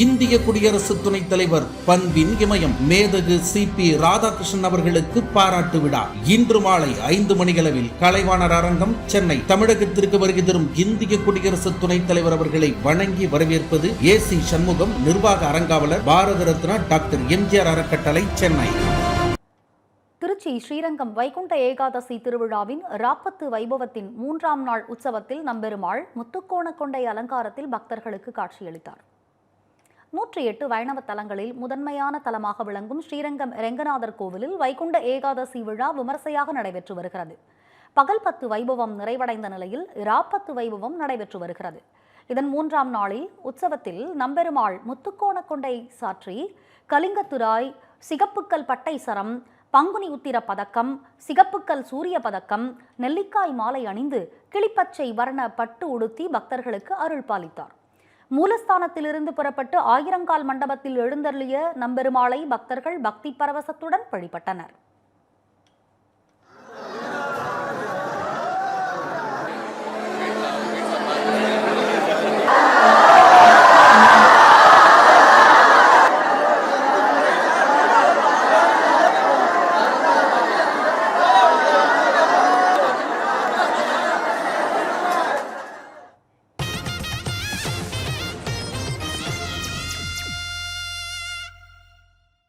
இந்திய குடியரசு துணைத் தலைவர் பண்பின் இமயம் மேதகு CP ராதாகிருஷ்ணன் அவர்களுக்கு பாராட்டு விழா இன்று மாலை 5 மணியளவில் கலைவாணர் அரங்கம், சென்னை. தமிழகத்திற்கு வருகை தரும் இந்திய குடியரசு துணைத் தலைவர் அவர்களை வணங்கி வரவேற்பது AC சண்முகம், நிர்வாக அரங்காவலர், பாரத ரத்னா டாக்டர் MGR அறக்கட்டளை, சென்னை. திருச்சி ஸ்ரீரங்கம் வைகுண்ட ஏகாதசி திருவிழாவின் ராப்பத்து வைபவத்தின் 3ஆம் நாள் உற்சவத்தில் நம்பெருமாள் முத்துக்கோண கொண்டை அலங்காரத்தில் பக்தர்களுக்கு காட்சியளித்தார். 108 வைணவ தலங்களில் முதன்மையான தலமாக விளங்கும் ஸ்ரீரங்கம் ரெங்கநாதர் கோவிலில் வைகுண்ட ஏகாதசி விழா விமர்சையாக நடைபெற்று வருகிறது. பகல் 10 வைபவம் நிறைவடைந்த நிலையில் ராப்பத்து வைபவம் நடைபெற்று வருகிறது. இதன் 3ஆம் நாளில் உற்சவத்தில் நம்பெருமாள் முத்துக்கோண கொண்டை சாற்றி கலிங்கத்துராய், சிகப்புக்கல் பட்டை சரம், பங்குனி உத்திர பதக்கம், சிகப்புக்கல் சூரிய பதக்கம், நெல்லிக்காய் மாலை அணிந்து கிளிப்பச்சை வர்ண பட்டு உடுத்தி பக்தர்களுக்கு அருள் பாலித்தார். மூலஸ்தானத்திலிருந்து புறப்பட்டு ஆயிரங்கால் மண்டபத்தில் எழுந்தருளிய நம்பெருமாளை பக்தர்கள் பக்தி பரவசத்துடன் வழிபட்டனர்.